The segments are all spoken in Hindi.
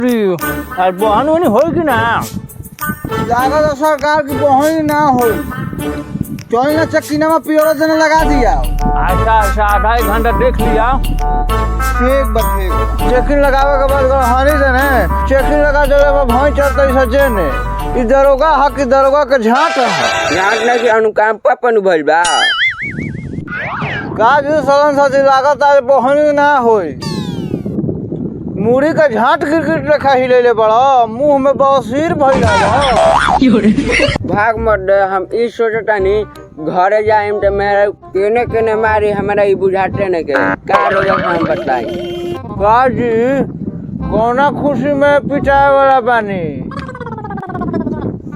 আর বহন উনি হই কি না जागा तो सरकार की बहन ना हो चल ना चक्कीना में पियोरा देने लगा दिया। अच्छा अच्छा आधा एक घंटा देख लिया। ठीक बा ठीक चेकिंग लगावे के बाद हनी देने चेकिंग लगा देले में भई चलते सजे ने ई दरोगा हक की दरोगा के झाट है झाट ना कि अनुकाम पपन भइल बा काज सलन सजी लागत आज बहन ना होई मुड़ी का झाट गिरगिट रखा ही ले ले बड़ा मुंह में बसीर भइल है भाग मत दे हम ई सोचतानी घरे जाइम त मेरा केने केने मारी हमरा ई बुझाते न के का रोगा हम बताई काजी कोना खुशी में पिटाए वाला बानी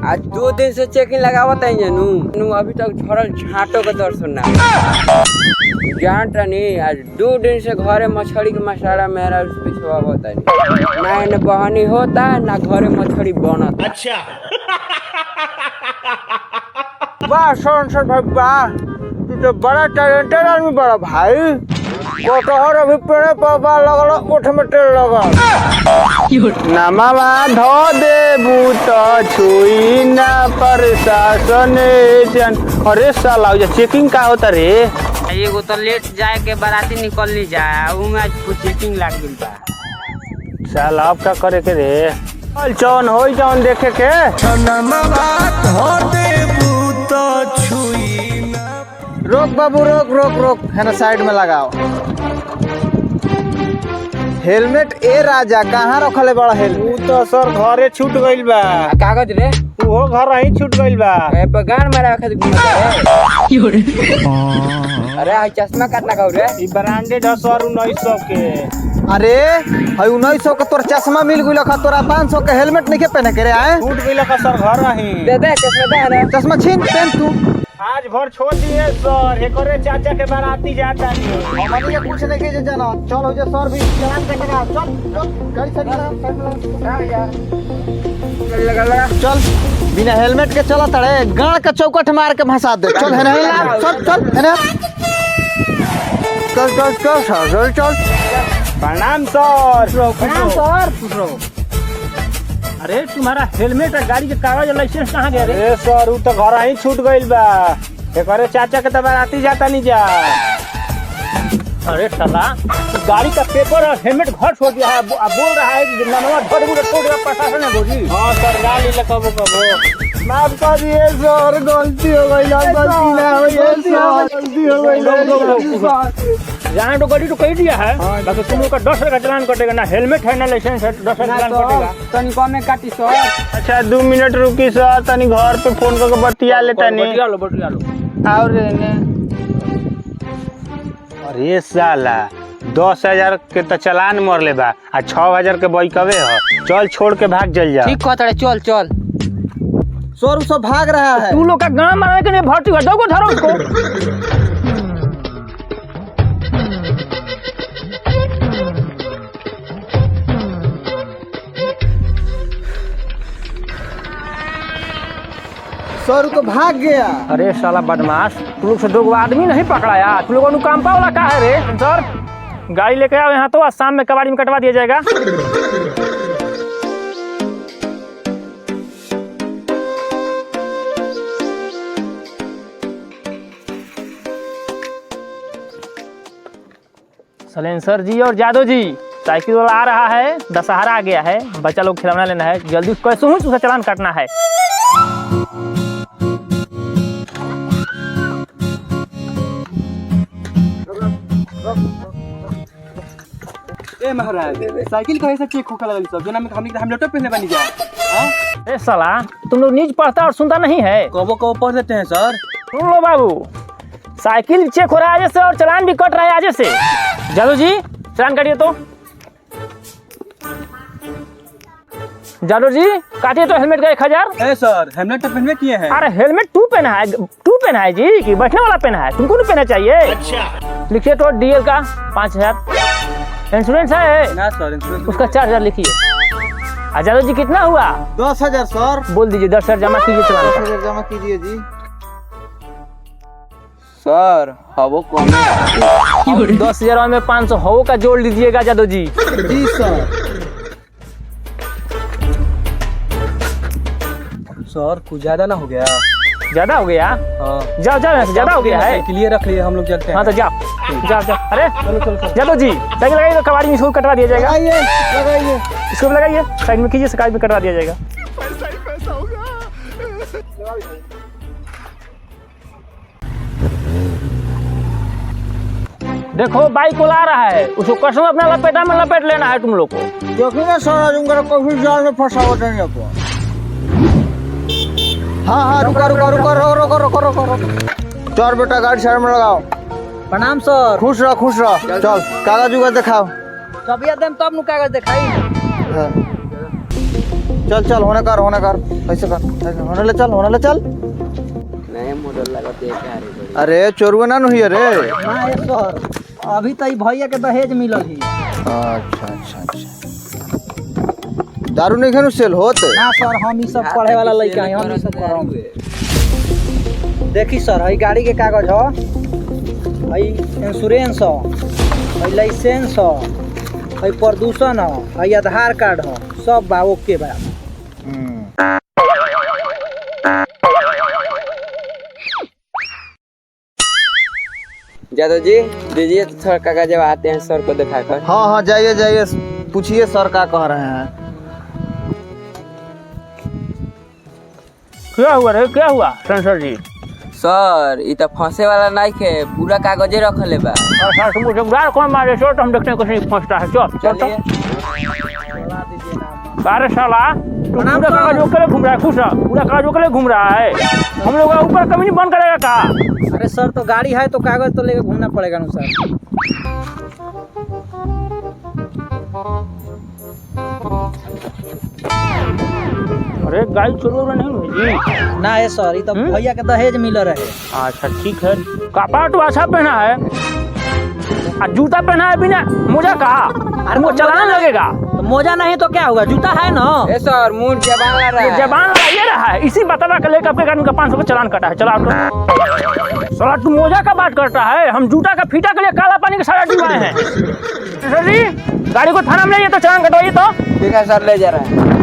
आज 2 दिन से चेकिंग लगावत है जनू नु अभी तक झरल झाटो के दर्शन ना जानतानी आज 2 दिन से घरे मछली के मसाला मेरा उस पे छुआ होता है ना न बहनी होता ना घरे मछली बनत। अच्छा वाह सर भाई वाह तू तो बड़ा टैलेंटेड आदमी बड़ा भाई कटहर अभी पेड़े पर बा लगल ओठ में टेल लगल नमावा धो देबू तो छुई ना प्रशासन जन। अरे साला ये चेकिंग का होता रे एगो तो लेट जाए के बाराती निकलनी जाए उ में कुछ चेकिंग लाग गइल बा साला अब क्या करे के रे चल चौन होई जौन देखे के नमावा धो देबू तो छुई ना। रोक बाबू रोक रोक रोक है ना साइड में लगाओ हेलमेट ए राजा कहाँ रखले बड़ा हेलमेट तो सर घरे छूट गइल बा कागज रे वो घर ही छूट गइल बा ए पर गान मारा खातिर घुमा अरे आ चश्मा काटना कहू रे ई ब्रांडेड है सर 1900 के। अरे हई 1900 के तोर चश्मा मिल गइल खा तोरा 500 के हेलमेट नहीं के पहने के रे आए छूट गइल का सर घर रही दे दे चश्मा दे ना चश्मा छीन पहन तू आज भर छोड़ दिए सर एकरे चाचा के बाराती जाता नहीं हमारे ये कुछ नहीं के जाना चल हो जा सर भी चलान कटेगा चल चल गाड़ी से लगा चल बिना हेलमेट के चला तड़े गाड़ का चौकट मार के भसा दे चल है ना चल चल है ना चल चल चल चल चल प्रणाम सर। प्रणाम सर अरे तुम्हारा हेलमेट और गाड़ी के कागज और लाइसेंस कहाँ गया रे सर वो तो घर ही छूट गइल बा एकरे चाचा के तो बाराती जाता नहीं जा। अरे साला गाड़ी का पेपर और हेलमेट घर छोड़ दिया है अब बोल रहा है कि नमवा छोड़ दिया प्रशासन है बोली। हाँ सर गाड़ी ले कबो माफ कर दिए सर गलती हो गई गलती ना हुई सर गलती हो गई यहाँ तो गाड़ी तो कह दिया है बाकी तुम लोग का 10 का चालान कटेगा ना हेलमेट है ना लाइसेंस है 10 का चालान कटेगा। तनी कम में काटी सर अच्छा 2 मिनट रुकी सर तनी घर पे फोन करके बतिया ले तनी बतिया लो और ने अरे साला 10,000 के तो चालान मरले बा आ 6,000 के बैकवे ह चल छोड़ के भाग चल जा। ठीक कहत रे चल चल सर सब भाग रहा है तू लोग का गांव मारने के लिए भर्ती कर दो को धरो उसको। सर तो भाग गया। अरे साला बदमाश तू लोग से 2 आदमी नहीं पकड़ाया तू लोगों ने काम वाला का है रे। सर गाड़ी लेके आओ यहाँ तो आज शाम में कबाड़ी में कटवा दिया जाएगा। सलेंसर जी और जादव जी साइकिल वाला आ रहा है दशहरा आ गया है बच्चा लोग खिलौना लेना है जल्दी कैसे हूँ उसका चालान काटना है। ए महाराज साइकिल कहे से चेक होकर लगल सब जना में हम लैपटॉप पहले बनी जा। हां ए साला तुम लोग न्यूज पढ़ता और सुनता नहीं है कबो पढ़ देते हैं सर। सुन लो बाबू साइकिल चेक हो रहा है आज से और चालान भी कट रहा है आज से। जादू जी चालान काटिए तो जादू जी काटिए तो हेलमेट का 1000। ए सर हेलमेट तो पहनवे किए हैं। अरे हेलमेट तू पहना है जी कि बैठने वाला पहना है तुमको नहीं पहना चाहिए। अच्छा लिखिए तो डीएल का 5000 इंश्योरेंस है ना सर इंश्योरेंस उसका 4000 लिखिए। जादव जी कितना हुआ 10,000 सर बोल दीजिए 10,000 जमा कीजिए चालान 10,000 जमा कीजिए जी। सर हवो कम 10,000 में 500 हवो का जोड़ लीजिएगा जादव जी। जी सर सर कुछ ज्यादा ना हो गया? ज्यादा हो गया? हाँ जाओ जाओ यहाँ से, ज्यादा हो गया है। क्लियर रख लिए, हम लोग चलते हैं। हाँ तो जाओ जाओ जाओ। अरे जादव जी साइकिल लगाइए, कबाड़ी में इसको कटवा दिया जाएगा। लगाइए। इसको भी लगाइए, साइड में कीजिए, साइड में कटवा दिया जाएगा। देखो बाइक को ला रहा है, उसको कसम अपना लपेटा में लपेट लेना है तुम लोग को। देखिए ना सर, आज कभी जाल में फंसा हुआ नहीं आपको। हाँ रुको। चल बेटा गाड़ी साइड में लगाओ। प्रणाम सर। खुश रह। चल कागज उगज दिखाओ। तबियत देम तब नु कागज दिखाई। हाँ। चल होने कर ऐसे कर, होने ले चल। नए मॉडल लगा देख अरे चोरुआ ना हुई रे। ना ये सर, अभी तो ई भैया के दहेज मिलल ही। अच्छा। दारू नहीं खेनु सेल होत? ना सर, हम ई सब पढ़े वाला लइका हैं, हम ई सब करम। देखी सर, हई गाड़ी के कागज हो, हई इंश्योरेंस हो, हई लाइसेंस हो, हई प्रदूषण हो, हई आधार कार्ड हो, सब बा ओके बा। जादव जी दीजिए तो थोड़ा कागज जब आते हैं सर को दिखाकर। हाँ जाइए पूछिए सर क्या कह रहे हैं। क्या हुआ सेंसर जी? सर ई तो फंसे वाला नहीं है, पूरा कागजे रखले बा। अच्छा तुम मुझे गार कौन मारे सो, तो हम देखते हैं कुछ नहीं फंसता है। चल अरे साला तू पूरा कागज ओकले घूम रहा है, खुश पूरा कागज ओकले घूम रहा है। हम लोग ऊपर कमी नहीं बंद करेगा का? अरे सर तो गाड़ी है तो कागज तो लेकर घूमना पड़ेगा ना सर। अरे गाड़ी चोरी नहीं हुई जी? ना है सर, ये तो भैया के दहेज मिल रहे। अच्छा ठीक है। कपड़ा तो अच्छा पहना है और जूता पहना है बिना मोजा का, और वो चलाने लगेगा तो मोजा नहीं तो क्या हुआ, जूता है ना। ए सर मुंह जबान लगा रहा है। जबान लगाइए रहा है, इसी बता का लेकर आपके गाड़ी का 500 का चालान कटा है। चला तो साला तू मोजा का बात करता है, हम जूता का फीता के लिए काला पानी का सारा डुबाए हैं। सर जी गाड़ी को थाना में ले तो चालान कटवाइए। तो ठीक है सर, ले जा रहा है।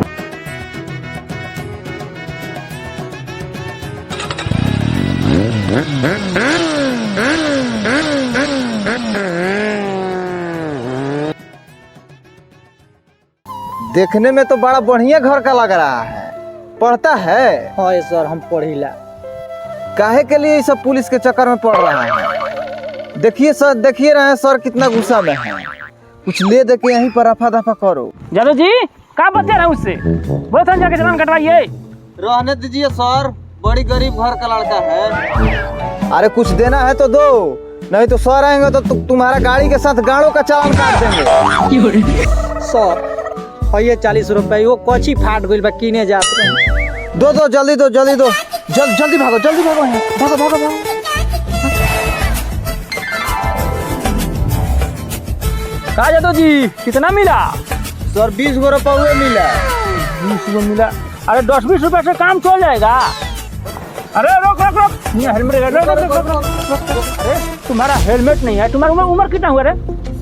देखने में तो बड़ा बढ़िया घर का लग रहा है। पढ़ता है? हाँ सर, हम पढ़िला। काहे के लिए सब पुलिस के चक्कर में पड़ रहा है? देखिए रहे हैं सर कितना गुस्सा में है। कुछ ले दे के यहीं पर रफा दफा करो। जादव जी क्या बच्चे रहे उससे, बोले था जाके चालान कटवाइए। रहने दीजिए सर, बड़ी गरीब घर का लड़का है। अरे कुछ देना है तो दो, नहीं तो सर आएंगे तो तुम्हारा गाड़ी के साथ गाड़ों का चालान काट देंगे। सर ये 40 रुपए वो कोची फाट गइल बा, किने जात रहे। दो जल्दी दो जल्दी भागो भागो। कहा जादव जी कितना मिला? सर 20 रुपये मिला। 20 मिला? अरे 10-20 रुपए से काम चल जाएगा। अरे रोक हेलमेट। अरे तुम्हारा हेलमेट नहीं है। तुम्हारा उम्र कितना हुआ रे?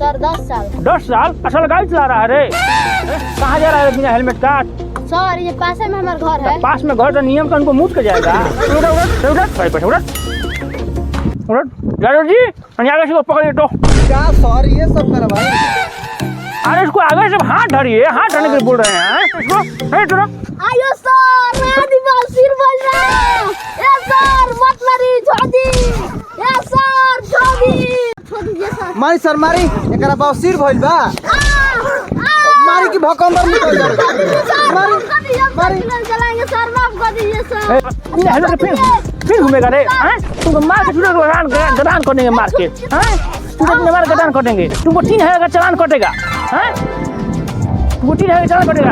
सर 10 साल। 10 साल? असल गाड़ी चला रहा है रे? कहाँ जा रहा है बिना हेलमेट का? सर ये पास में हमारा घर है। पास में घर तो नियम का उनको मुझ के जाएगा। जादव जी आगे से पकड़िए। तो क्या सर ये सब करवाई? अरे इसको आगे से हाथ धरिए, हाथ धरने के लिए बोल रहे हैं इसको। आयो सर, मैं आदिवासी बोल रहा हूं। ए सर मत मारी, छोड़ दी। ए सर छोड़ दीजिए सर। मारी सर मारी, एकरा बावसीर भइल बा। मारी की भकंदर निकल जाए। मारी चलाएंगे सर, माफ कर दीजिए सर। फिर घूमेगा रे? तुमको मार के गदान कर देंगे, मार के तुमको मार गदान कर देंगे। तुमको 3000 का चालान कटेगा। तुमको 3000 का चालान कटेगा।